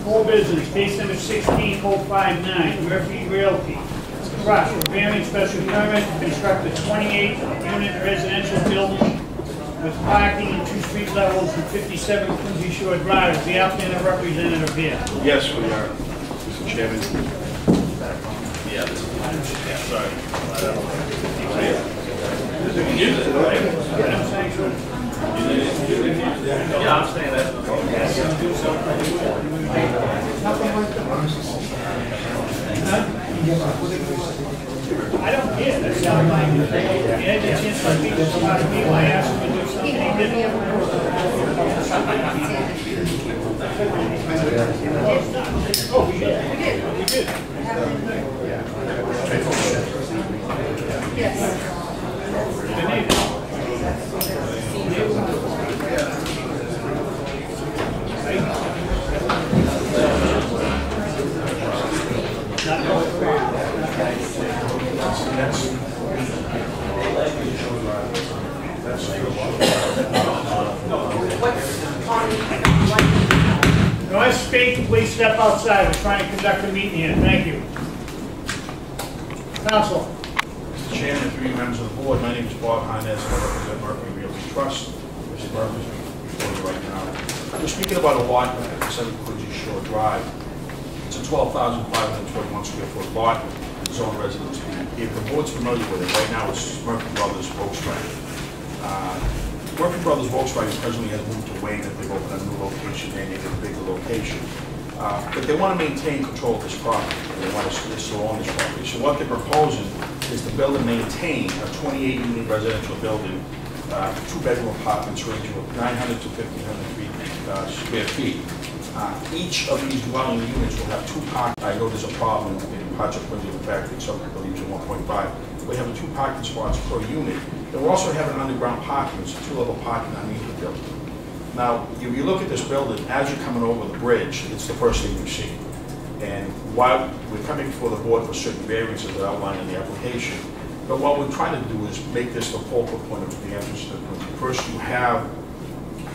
Whole business, case number 16059, Murphy Realty Trust, for variance special permit to construct a 28-unit residential building with parking in 2 street levels and 57 Quincy Shore Drive. Is the applicant a representative here? Yes, we are, Mr. Chairman. Yeah, this is sorry. Yeah, I'm saying that. I don't care. That's not like you had the chance to speak to somebody. I asked him to do something. He didn't. Oh, we did. We did. Yes. No, I speak, please step outside. We're trying to conduct a meeting here. Thank you. Counsel. Mr. Chairman, 3 members of the board, my name is Bob Hines. I represent Murphy Realty Trust. Mr. Murphy is before you right now. We're speaking about a lot at 7 Quincy Shore Drive. It's a 12,521 square foot lot, zone residence. If the board's familiar with it, right now it's Murphy Brothers Volkswagen. Murphy Brothers Volkswagen presently has moved to Wayne, that they've opened a new location and a bigger location. But they want to maintain control of this property, and they want to still own this property. So what they're proposing is to build and maintain a 28-unit residential building, 2-bedroom apartments ranging from 900 to 1,500 square feet. Each of these dwelling units will have 2 parking. I know there's a problem in parts of Quincy, in fact, some people use 1.5. We have 2 parking spots per unit. And we also have an underground parking, it's a 2-level parking underneath the building. Now, if you look at this building, as you're coming over the bridge, it's the first thing you see. And while we're coming before the board for certain variances that are outlined in the application, but what we're trying to do is make this the focal point of the entrance to the building. First, you have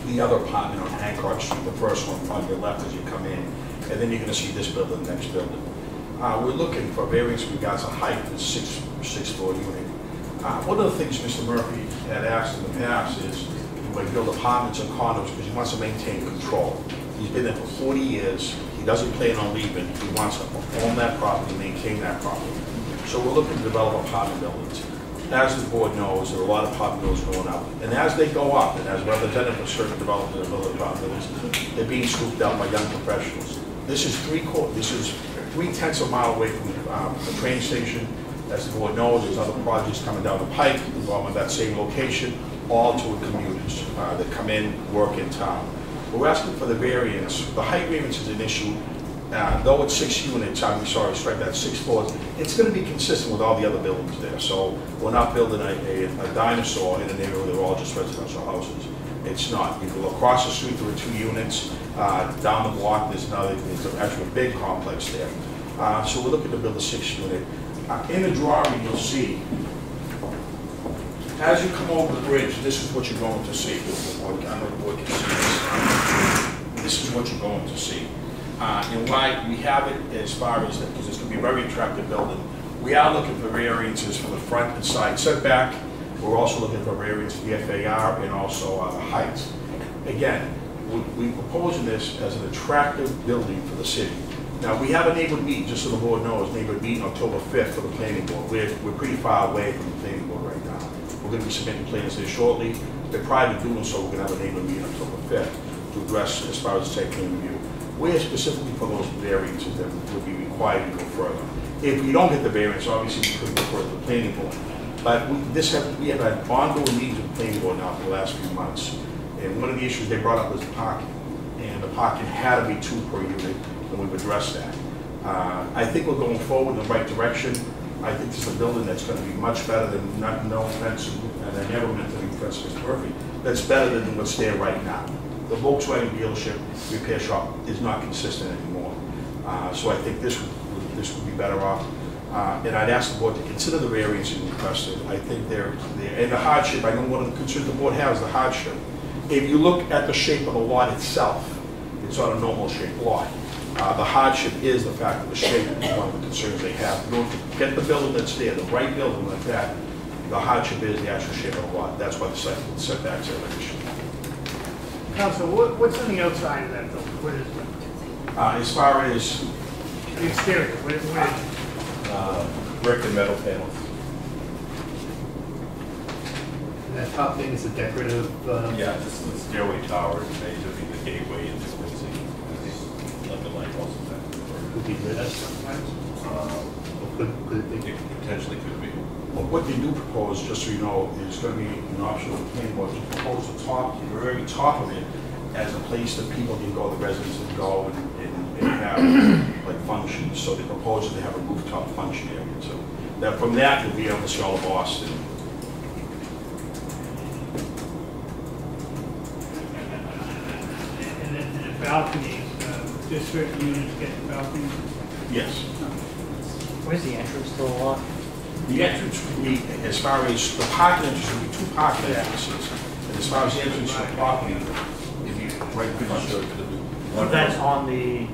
the other apartment on Hancock Street, the first one on your left as you come in, and then you're going to see this building, the next building. We're looking for variance in regards to height, it's 6-floor unit. One of the things Mr. Murphy had asked in the past is when he build apartments and condos because he wants to maintain control. He's been there for 40 years. He doesn't plan on leaving. He wants to own that property, maintain that property. So we're looking to develop apartment buildings. As the board knows, there are a lot of apartment buildings going up. And as they go up, and as representative of certain development of other apartment buildings, they're being scooped out by young professionals. This is 3/10 of a mile away from the train station. As the board knows, there's other projects coming down the pike involving that same location, all to commuters that come in, work in town. We're asking for the variance. The height variance is an issue. Though it's 6 units, strike that 6 floors, it's going to be consistent with all the other buildings there. So we're not building a dinosaur in a neighborhood that are all just residential houses. It's not. You go across the street, there are 2 units. Down the block, there's actually a big complex there. So we're looking to build a 6-unit. In the drawing, you'll see, as you come over the bridge, this is what you're going to see. I don't know if the board can see this. This is what you're going to see. And why we have it as far as that, because it's going to be a very attractive building. We are looking for variances for the front and side setback. We're also looking for variance for the FAR and also the height. Again, we're proposing this as an attractive building for the city. Now, we have a neighborhood meeting, just so the board knows, neighborhood meeting October 5th for the planning board. We're pretty far away from the planning board right now. We're going to be submitting plans there shortly. But prior to doing so, we're going to have a neighborhood meeting October 5th to address as far as the site plan review. We're specifically for those variances that will be required to go further. If we don't get the variance, obviously we could go further to the planning board. But we have had ongoing meetings with the planning board now for the last few months. And one of the issues they brought up was the parking. And the parking had to be 2 per unit. And we've addressed that. I think we're going forward in the right direction. I think this is a building that's going to be much better than, no offense, and I never meant to be offense to Mr. Murphy, that's better than what's there right now. The Volkswagen dealership repair shop is not consistent anymore. So I think this would be better off. And I'd ask the board to consider the variance you requested. I think and the hardship, I know one of the concerns the board has, the hardship. If you look at the shape of the lot itself, It's not a normal shaped lot. The hardship is the fact that the shape is one of the concerns they have. In order to get the building that's there, the right building like that, the hardship is the actual shape of the lot. That's why the setbacks are an issue. Council, what's on the outside of that building? What is it? As far as The exterior, what is it? Brick and metal panels. And that top thing is a decorative. Yeah, this is the stairway tower, it's made to be the gateway into Quincy. Let the light also that. Could be lit up sometimes. Could it be? It potentially could be. what they do propose, just so you know, is going to be an option for the planning board to propose the top, the very top of it, as a place that people can go, the residents can go and have like functions. So they propose that they have a rooftop function area. So that from that you'll be able to see all of Boston. And then the balconies, just certain units get balconies. Yes. Where's the entrance to the lot? The entrance would be, as far as the parking entrance, would be two parking entrances. And as far as the entrance to the property, if you right behind That's on the,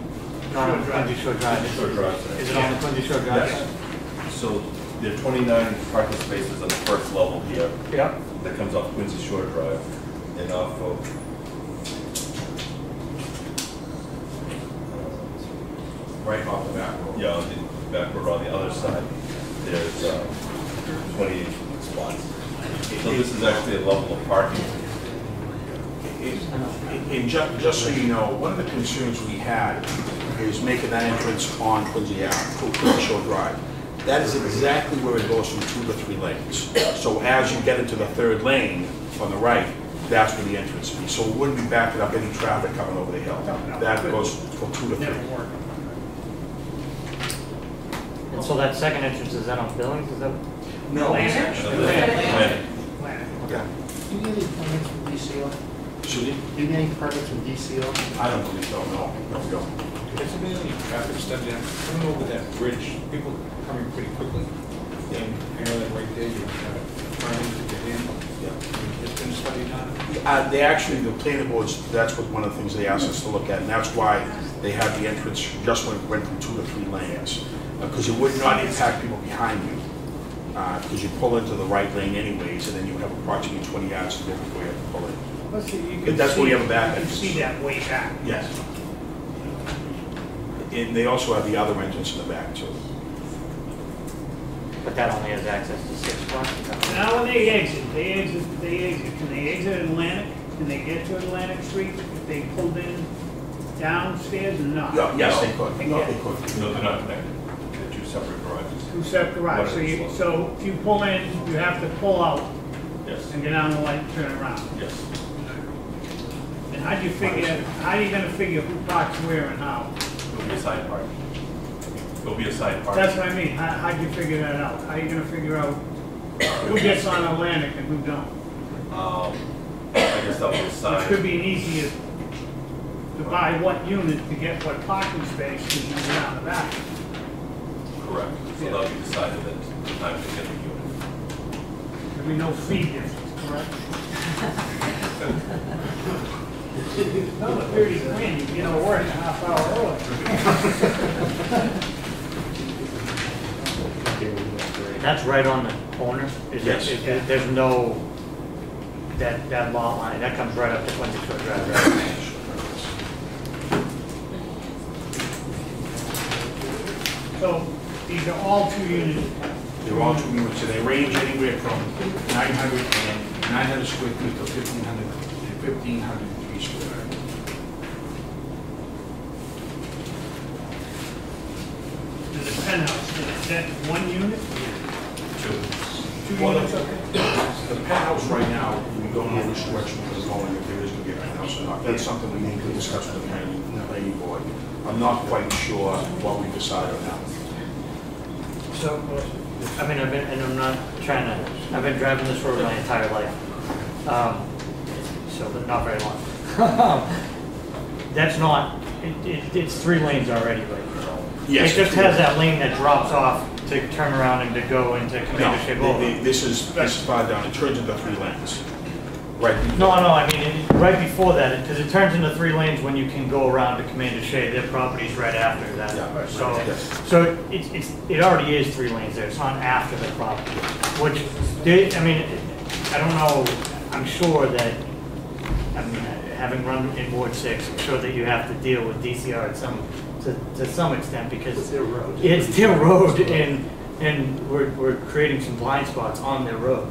not on Quincy Shore Drive. Shore Drive. Is it on the Quincy Shore Drive? Yes. So there are 29 parking spaces on the first level here. Yep. That comes off Quincy Shore Drive and off of right off the back road. yeah, on the back road on the other side. There's 28 spots. So this is actually a level of parking. And just so you know, one of the concerns we had is making that entrance on Quincy Shore Drive. That is exactly where it goes from 2 to 3 lanes. So as you get into the third lane on the right, that's where the entrance will be. So it wouldn't be backing up any traffic coming over the hill. That goes from 2 to 3. Never work. And so that second entrance, is that on Billings? Is that? No. Atlantic? Atlantic. Atlantic. Okay. Do you get any permits from DCO? Should he? Do you get any permits from DCO? I don't believe so, no. No, we don't. There's been any traffic study coming over that bridge, people coming pretty quickly. And apparently right there, you have a turning to get in. It's been studied on. They actually, the planning boards, that's what one of the things they asked us to look at, and that's why they have the entrance just when it went from 2 to 3 lanes. Because it would not impact people behind you. Because you pull into the right lane anyways, and then you have approximately 20 yards to go before you have to pull in. Let's see, you can That's see, where you have a back you can entrance. see that way back. Yes. And they also have the other entrance in the back too. But that only has access to 6 spots? Now when they exit. Can they exit Atlantic? Can they get to Atlantic Street if they pulled in downstairs or not? Yes, they could. No, they could. No, they're not connected. They're two separate garages. Two separate garages. So if you pull in, you have to pull out Yes. and get on the light and turn around. Yes. And how are you gonna figure who parks where and how? It'll be a side park. It'll be a side park. That's what I mean. How'd you figure that out? How are you gonna figure out who gets on Atlantic and who don't? I guess that'll be a Which side. could be an easier to buy what unit to get what parking space to use down the back. Correct. So that'll be decided at the time to get the unit. There'll be no fee difference, correct? No, the 30 grand, you get to work a half hour early. That's right on the corner? Yes. There's no, that lot line, that comes right up to Quincy Shore Drive, right? So these are all 2 units. They're all 2 units, and they range anywhere from 900 square feet to 1,503 square feet. There's a penthouse, is that 1 unit? 2 units, okay? The penthouse right now, we don't know which direction we're going, if there is going to be a penthouse or not. That's something we need to discuss with the planning board. I'm not quite sure what we decide on that. So, I mean, I've been driving this road my entire life. So, but not very long. That's not, it's 3 lanes already, right? Yes. It just has that lane that drops off to turn around and to go into Commander Shape No, Boulevard. this is far down, it turns into 3 lanes. Right. No, I mean, right before that, because it turns into 3 lanes when you can go around to Commander Shea, their property's right after that. Yeah. So, Yes. so it already is 3 lanes there, it's not after the property, which, I mean, I don't know, I'm sure that, I mean, having run in Ward 6, I'm sure that you have to deal with DCR to some extent, because It's their road. it's their road, and we're creating some blind spots on their road.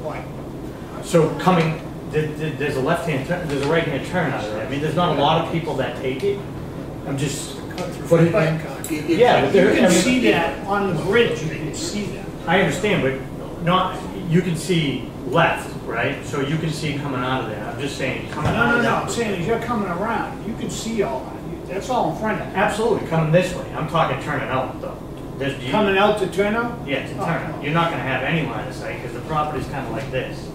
Why? So coming, there's a left-hand turn, there's a right-hand turn out of there. I mean, there's not a lot of people that take it. I'm just, but yeah, but You there, I can mean, see that on the bridge, you can see that. I understand, but not, you can see left, right? So you can see coming out of there. I'm just saying, coming out No, of there. I'm saying as you're coming around, you can see all that. That's all in front of you. Absolutely, coming this way. I'm talking turning out though. There's, Coming out to turn out? yeah, to turn out. You're not gonna have any line of sight because the property's kind of like this.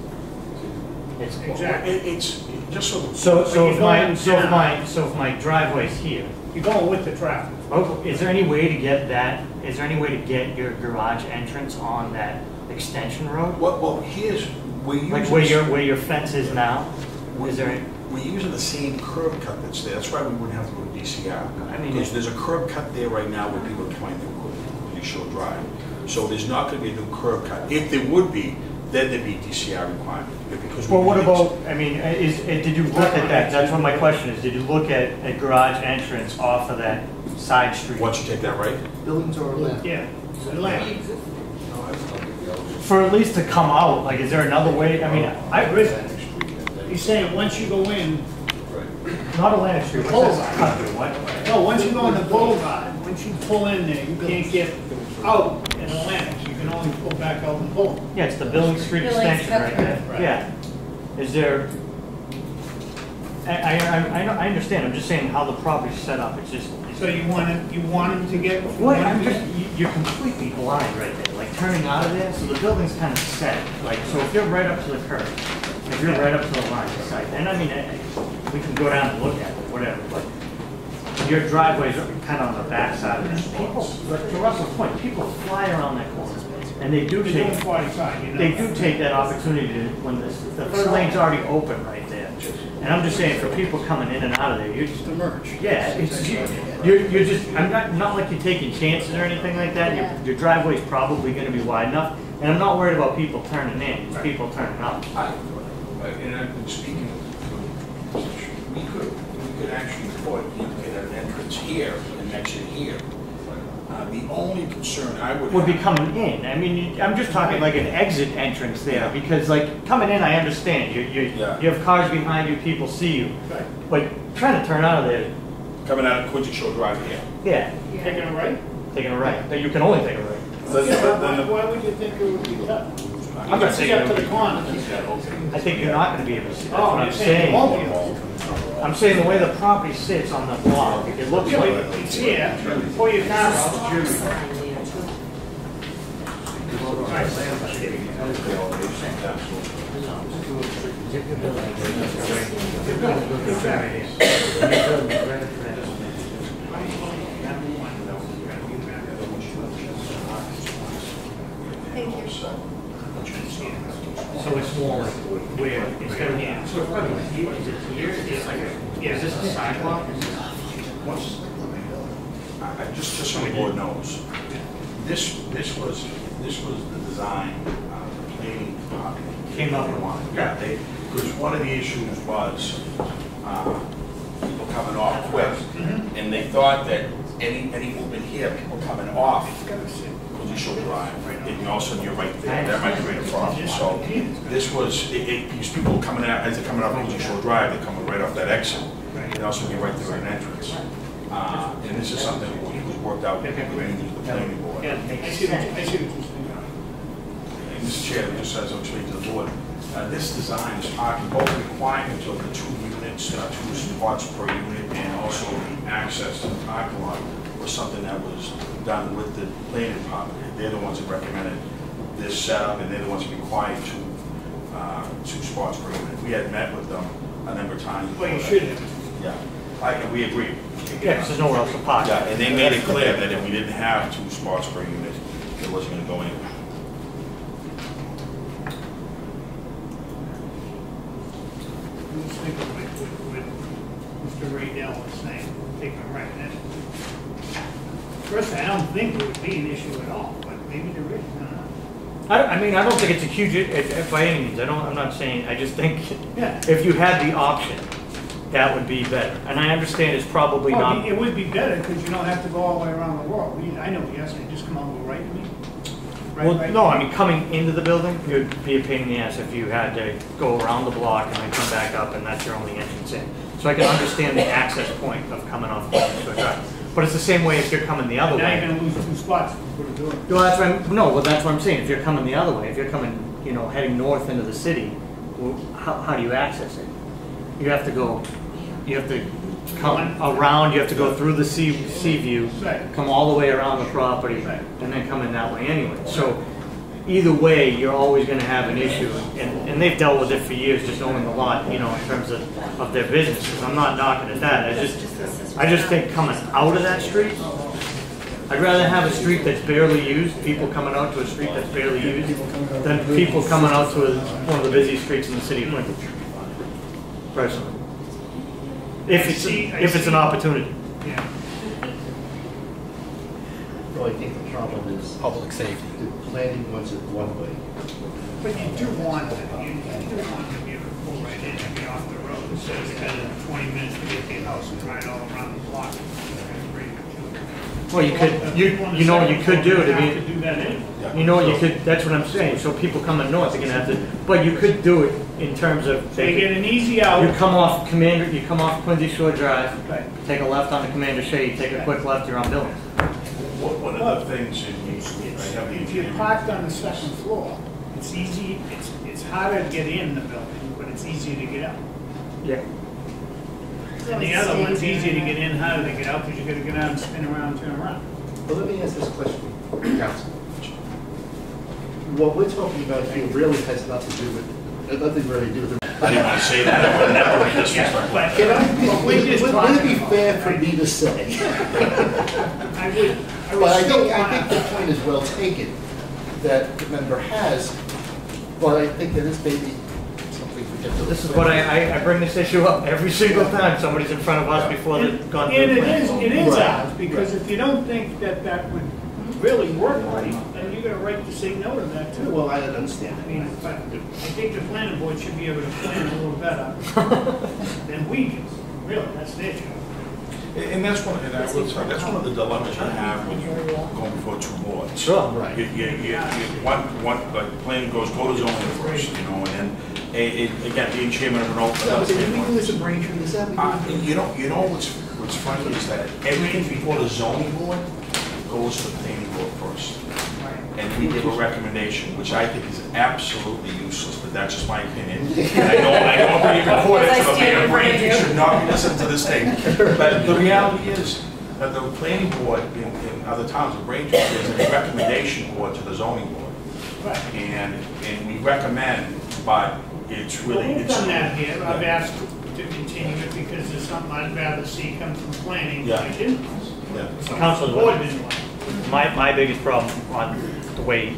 It's Exactly. It's just so. So But if you're my, going so if my driveway's here, You're going with the traffic. oh, is there any way to get that, is there any way to get your garage entrance on that extension road? Well, here's, we're using. Like where your fence is now? Is there, any- We're using the same curb cut that's there. That's why we wouldn't have to go to DCR. I mean, Because there's a curb cut there right now where people are coming through Quincy Shore Drive. So there's not gonna be a new curb cut. If there would be, then there'd be DCR requirement. Because we well, what did- about, I mean, did you look at that? That's what my question is. Did you look at a garage entrance off of that side street? Once you take that right? Buildings are left. Yeah. The land. For at least to come out, like, is there another way? I mean, I agree. He's saying, once you go in, not Atlantic Street, what's that? Country, what? no, once you go on the boulevard, once you pull in there, you can't get out in Atlantic. You can only pull back out and pull. Yeah, it's the Billings Street Billings extension right Cut there. Right. Yeah. Is there, I understand, I'm just saying how the property's set up, it's just. So you want him to get? What, I'm just, you're completely blind right there, like turning out of there, so the building's kind of set. Like, so if you're right up to the curb, if you're right up to the line of sight, and I mean, we can go down and look at it, whatever, but your driveway's kind of on the back side of this. People, to Russell's point, people fly around that corner, and they do You're doing take, 45, you know. they do take that opportunity to, when the third lane's already open right there. And I'm just saying, for people coming in and out of there, you're just, The merge. yeah, it's, you're just, I'm not like you're taking chances or anything like that. Your driveway's probably gonna be wide enough, and I'm not worried about people turning in, it's people turning out. And I've been speaking, we could actually put, you could get an entrance here and exit here. The only concern I would Would be have. coming in, I mean, I'm just talking like an exit entrance there, because like, coming in, I understand, Yeah. you have cars behind you, people see you. Right. But trying to turn out of there, Coming out of Quincy Shore Drive here. yeah, Taking a right? taking a right, you can only take a right. Yeah, but why would you think it would be cut? I'm You not can see saying up to it the corner. I think you're not gonna be able to see, that's Oh, what I'm you're saying it won't be saying. able to. I'm saying the way the property sits on the block, it looks like. It's here, pull your car out. Thank you. So it's more like where, it's gonna be, so it's probably here, is it here, is it like, is this a sidewalk? Just so the board knows, this was the design, the planning department. Came up with one. Yeah, because one of the issues was, people coming off quick, and they thought that any movement here, people coming off, Quincy Shore Drive, right, and all of a sudden you're right there, that might create a problem. So this was, because people coming out, as they're coming off Quincy Shore Drive, they're coming right off that exit, and also you're right there at an entrance. And this is something that was worked out with the planning board. Yeah, I see what you're saying. And Mr. Chair, just as I'm speaking to the board, this design is parking both requirements of the 2 units, 2 spots per unit, and also the access to the parking lot was something that was done with the planning department. They're the ones that recommended this setup, and they're the ones that required 2 spots per unit. We had met with them a number of times. Well, you should have. Yeah, we agree. Yeah, because there's nowhere else to park. Yeah, and they made it clear that if we didn't have 2 spots per unit, it wasn't gonna go anywhere. thinking what Mr. Raydell was saying, taking it right in. First, I don't think it would be an issue at all, but maybe there is, I don't know. I mean, I don't think it's a huge, by any means, I'm not saying, I just think Yeah. if you had the option, that would be better. And I understand it's probably Well, not. it would be better because you don't have to go all the way around the world. I know, yes, you just come out and go right to me. Well, no, I mean, coming into the building, it would be a pain in the ass if you had to go around the block and then come back up and that's your only entrance in. So I can understand the access point of coming off Quincy Shore Drive. But it's the same way if you're coming the other Now way. you're gonna lose 2 spots for the door. Well, that's what I'm saying. If you're coming the other way, if you're coming, heading north into the city, well, how do you access it? You have to come around, you have to go through the sea view, Right. come all the way around the property, Right. and then come in that way anyway. So either way, you're always gonna have an issue, and they've dealt with it for years, just owning the lot, in terms of their businesses. I'm not knocking at that. I just think coming out of that street, I'd rather have a street that's barely used, people coming out to a street that's barely used, than people coming out to one of the busiest streets in the city of Quincy. Personally. If it's an opportunity. Yeah. Well, I think the problem is Public safety. the planning wants it one way. But you do want to be able to pull right in and get off the road. So you had 20 minutes to get to your house and ride all around the block. Well, you know what you could do to have to be, do that anyway. you know what you could, that's what I'm saying, so people coming north are gonna have to, but you could do it in terms of, So you get an easy out. you come off Quincy Shore Drive, Right. take a left onto Commander Shade, take a quick left, you're on Billings. One of the things, I have the If you're parked on the second floor, it's easy, it's harder to get in the building, but it's easier to get out. Yeah. And the other one's easier to get in, harder to get out, because you gotta get out and spin around, turn around. But let me ask this question, Council. What we're talking about here really has nothing really to do with it. I didn't want to say that, I would never read this. Yeah, but Would we're just it be talking fair about- for me to say? I would But I still think want the point is well taken, that the member has, but I think that is maybe something we have to. This is what I bring this issue up every single time somebody's in front of us before they've gone through And the plan. it is Right. ours, because if you don't think that would really work right, then you got a right to say no to that too. Well, I understand. I mean, but I think the planning board should be able to plan a little better than we do. Really, that's their job. And that's one, and I will tell you, that's one of the dilemmas you have when you're going before 2 boards. Sure. Right. Like, planning goes, go to zoning first, and then, again, being chairman of an open. So, did we do this in Braintree, is that what we do? You know what's funny is that everything before the zoning board goes to the planning board first. And we give a recommendation, which I think is absolutely useless, but that's just my opinion. And I know I'm being recorded, so the mayor of Braintree should not be listening to this thing. But the reality is that the planning board in other towns of Braintree is a recommendation board to the zoning board. Right. And we recommend, but it's Well, really. we've done that here. I've asked to continue it because there's something I'd rather see come from planning. Yeah. I didn't. Yeah. Council, The board didn't want. my biggest problem on the way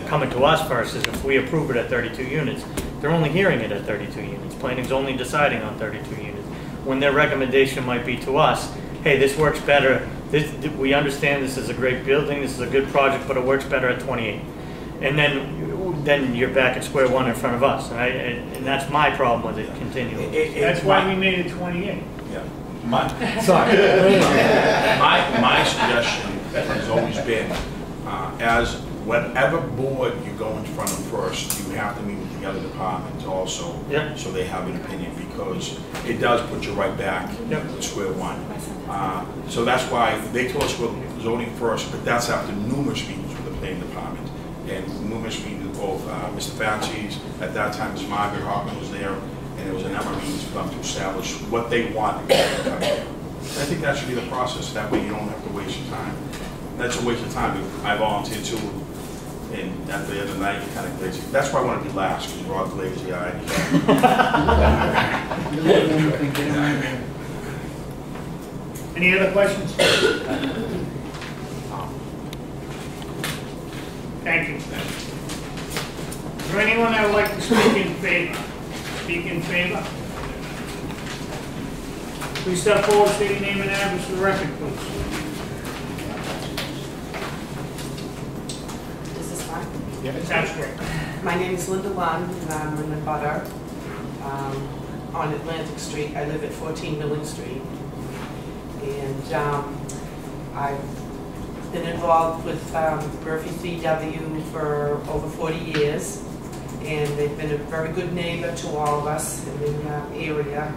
coming to us first is if we approve it at 32 units, they're only hearing it at 32 units. Planning's only deciding on 32 units. When their recommendation might be to us, hey, this works better, we understand this is a great building, this is a good project, but it works better at 28. And then you're back at square one in front of us. And that's my problem with it continually. That's why we made it 28. Yeah. My suggestion has always been, as whatever board you go in front of first, you have to meet with the other departments also. Yep. So they have an opinion, because it does put you right back to square one. So that's why they told us we're zoning first, but that's after numerous meetings with the planning department. And numerous meetings with both Mr. Fatsis, at that time Ms. Margaret Hoffman was there, and it was a number of meetings for them to establish what they want to come in. I think that should be the process. That way you don't have to waste your time. That's a waste of time. I volunteered too, and at the end of the night, you're kind of lazy. That's why I want to be last, because you're all lazy-eyed. Any other questions? Thank you. Is there anyone that would like to speak in favor? Speak in favor? Please step forward, state your name and address for the record, please. Is this fine? That's great. My name is Linda Lund, and I'm in the butter on Atlantic Street. I live at 14 Milling Street. And I've been involved with Murphy CW for over 40 years. And they've been a very good neighbor to all of us in the area,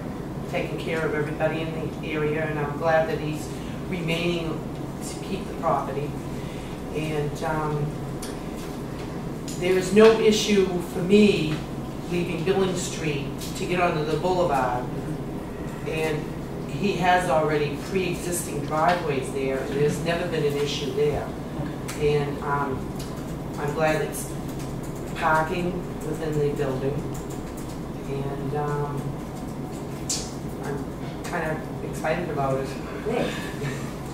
taking care of everybody in the area. And I'm glad that he's remaining to keep the property. And there is no issue for me leaving Billings Street to get onto the boulevard. And he has already pre-existing driveways there, and there's never been an issue there. And I'm glad it's parking within the building. And I'm kind of excited about it. Good.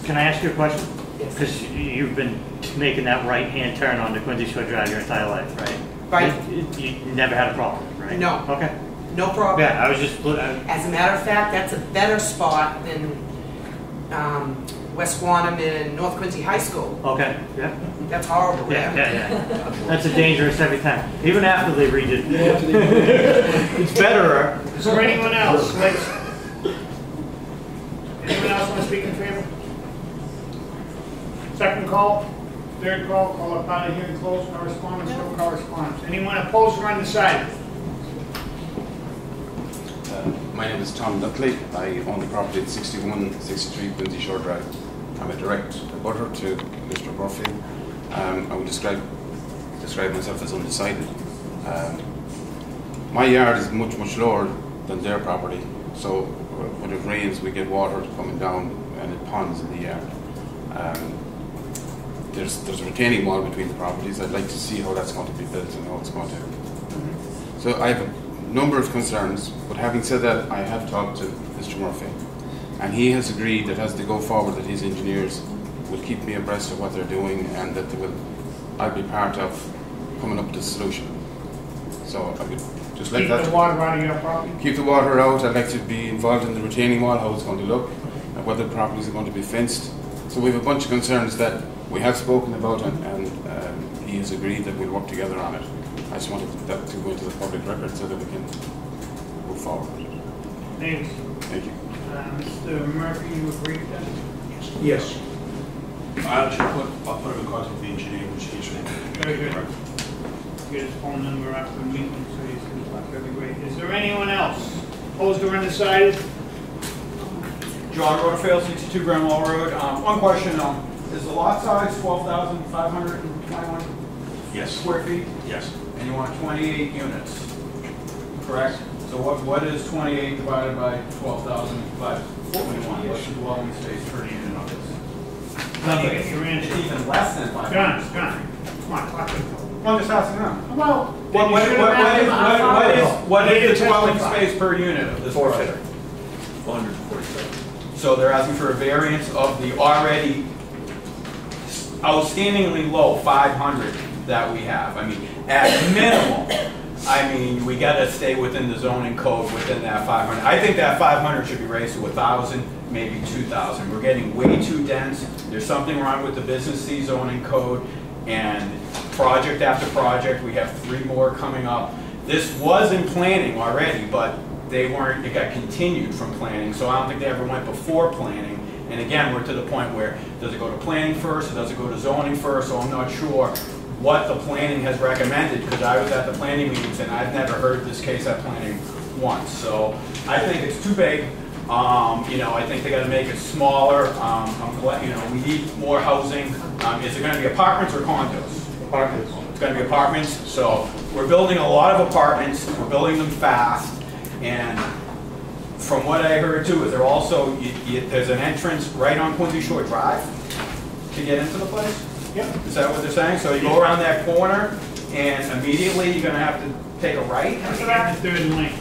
Can I ask you a question? Yes. Because you've been making that right-hand turn on the Quincy Shore Drive your entire life, right? Right. You never had a problem, right? No. Okay. No problem. Yeah, I was just, As a matter of fact, that's a better spot than West Guanum and North Quincy High School. okay, yeah. That's horrible. Yeah. That's a dangerous every time, even after they redid it. It's better. Is there anyone else? Anyone else want to speak in favor? Second call, third call, call upon a hearing closed, correspondence, no correspondence. Anyone opposed or undecided? My name is Tom Dutley. I own the property at 6163 Quincy Shore Drive. I'm a direct abutter to Mr. Murphy. I would describe myself as undecided. My yard is much lower than their property, so when it rains we get water coming down and it ponds in the yard. There's a retaining wall between the properties. I'd like to see how that's going to be built and how it's going to. So I have a number of concerns, but having said that, I have talked to Mr. Murphy, and he has agreed that as they go forward, that his engineers will keep me abreast of what they're doing, and that I'll be part of coming up with a solution. So I would just like that. Keep the water out of your property? Keep the water out. I'd like to be involved in the retaining wall, how it's going to look, and whether the properties are going to be fenced. So we have a bunch of concerns that we have spoken about, and he has agreed that we'll work together on it. I just wanted that to go into the public record so that we can move forward with it. Thanks. Thank you. Mr. Murphy, you agree with that? Yes. I'll put him in contact with the engineer, which he's Very good. Get his phone number after the meeting so he's going to talk. That'd be great. Is there anyone else? Opposed or undecided? John Rutherford, 62 Grand Wall Road. One question, is the lot size 12,521 Yes. square feet? Yes. And you want 28 units, correct? So what is 28 divided by 12,521? What's the dwelling space per unit on this? I think it's your answer. It's even less than 500. John, come on, talk to him. I'm just asking them. Well, What is the dwelling space per unit of this project? 447. So they're asking for a variance of the already outstandingly low 500 that we have. I mean, at minimum, I mean, we got to stay within the zoning code within that 500. I think that 500 should be raised to 1,000, maybe 2,000. We're getting way too dense. There's something wrong with the business C zoning code, and project after project, we have 3 more coming up. This was in planning already, but they weren't, it got continued from planning, so I don't think they ever went before planning. And again, we're to the point where, does it go to planning first, or does it go to zoning first? So I'm not sure what the planning has recommended, because I was at the planning meetings and I've never heard this case at planning once. So I think it's too big. You know, I think they got to make it smaller. I'm glad, you know, we need more housing. Is it going to be apartments or condos? Apartments. It's going to be apartments. So we're building a lot of apartments. We're building them fast. And from what I heard too, is there also, there's an entrance right on Quincy Shore Drive to get into the place? Yep. Is that what they're saying? So you go around that corner and immediately you're gonna have to take a right after that? The third lane.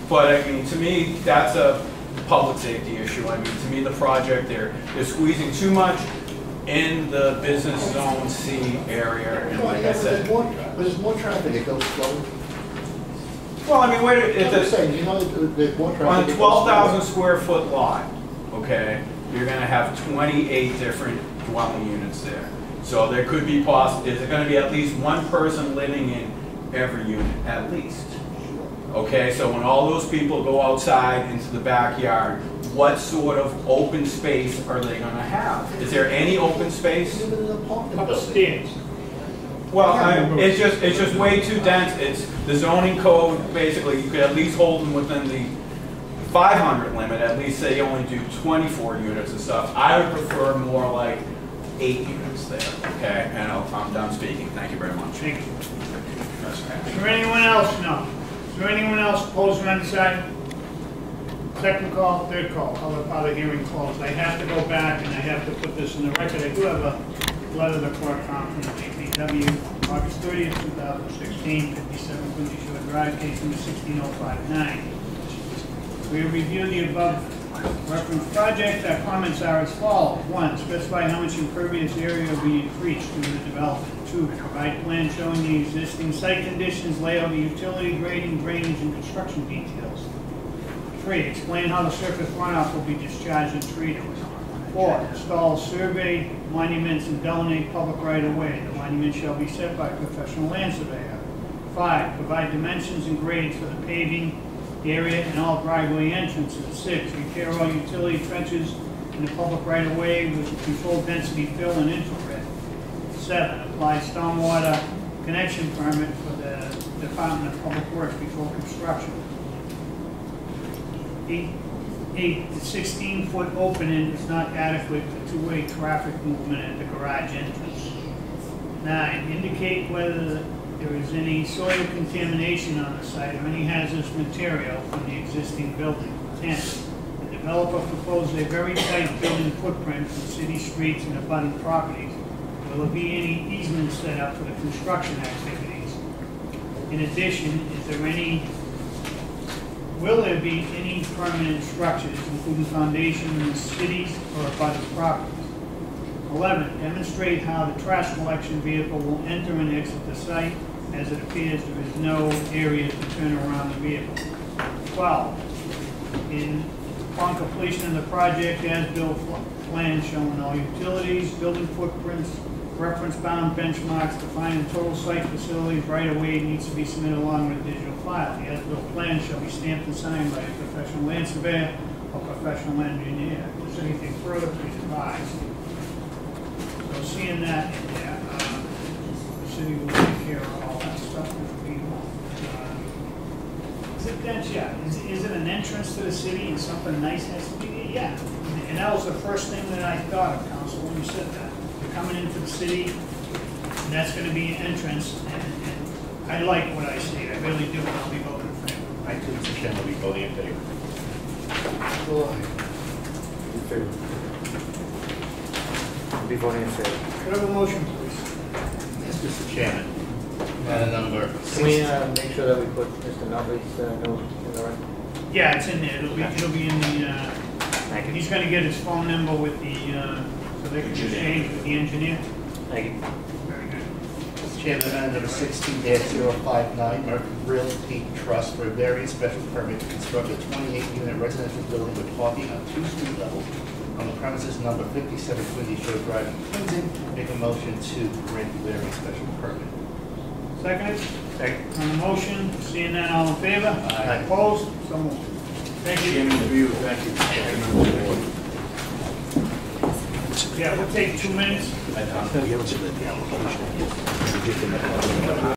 But I mean, to me, that's a public safety issue. I mean, to me, the project, they're squeezing too much in the business zone C area. And like I said, But there's more traffic, it goes slower. Well, I mean, wait, I'm it's just a, saying, you know, there's more on traffic. a 12,000 square foot lot, okay, you're gonna have 28 different dwelling units there. So there could be there's gonna be at least one person living in every unit, at least. Okay, so when all those people go outside into the backyard, what sort of open space are they gonna have? Is there any open space? Even in the apartment building. Upstairs. Well, it's just way too dense. It's the zoning code, basically, you could at least hold them within the 500 limit, at least they only do 24 units and stuff. I would prefer more like 8 units there, okay? And I'm done speaking. Thank you very much. Thank you. Is there anyone else? No. Is there anyone else opposed or undecided? Second call, third call, I'll the hearing closed. I have to go back and I have to put this in the record. I do have a letter the clerk found from the DPW, August 30th, 2016, 57 Quincy Shore Drive, case number 16059. We review the above referenced project. Our comments are as follows. 1, specify how much impervious area will be increased due to the development. 2, provide plans showing the existing site conditions, layout of utility, grading, drainage, and construction details. 3, explain how the surface runoff will be discharged and treated. 4, install survey monuments and delineate public right-of-way. The monument shall be set by a professional land surveyor. 5, provide dimensions and grades for the paving area and all driveway entrances. 6, repair all utility trenches in the public right-of-way with controlled density fill and infrared. 7, apply stormwater connection permit for the Department of Public Works before construction. 8, the 16-foot opening is not adequate for two-way traffic movement at the garage entrance. 9, indicate whether there is any soil contamination on the site or any hazardous material from the existing building. 10, the developer proposed a very tight building footprint from city streets and abutting properties. Will there be any easements set up for the construction activities? In addition, will there be any permanent structures, including foundation in the cities or abutting properties? 11, demonstrate how the trash collection vehicle will enter and exit the site, as it appears there is no area to turn around the vehicle. 12, upon completion of the project, as-built plans showing all utilities, building footprints, reference-bound benchmarks, defining total site facilities, right-of-way needs to be submitted along with a digital file. The as-built plan shall be stamped and signed by a professional land surveyor or professional engineer. If there's anything further, please advise. So seeing that in there, the city will take care of all that stuff with people. Is it dense? Yeah. Is it an entrance to the city and something nice has to be there? Yeah. And that was the first thing that I thought of, Council, when you said that. You're coming into the city, and that's going to be an entrance, and I like what I see. I really do. I'll be voting in favor. I too, Mr. Chairman, will be voting in favor. In favor. I'll be voting in favor. Could I have a motion, please? Yes, Mr. Chairman. Matter number Can we make sure that we put Mr. Nutley's note in the record? Yeah, it's in there. It'll be in the. He's going to get his phone number with the so they can exchange with the engineer. Thank you. Very good. Mr. Chairman, matter number 16-059, Mercury Realty Trust for a variance special permit to construct a 28-unit residential building with parking on 2 street levels on the premises number 57 Quincy Shore Drive in Quincy. Make a motion to grant the variance special permit. Second? Second. On the motion, seeing that, all in favor? Aye. Opposed? So moved. Thank you. Chairman, review, thank you. Yeah, we'll take 2 minutes.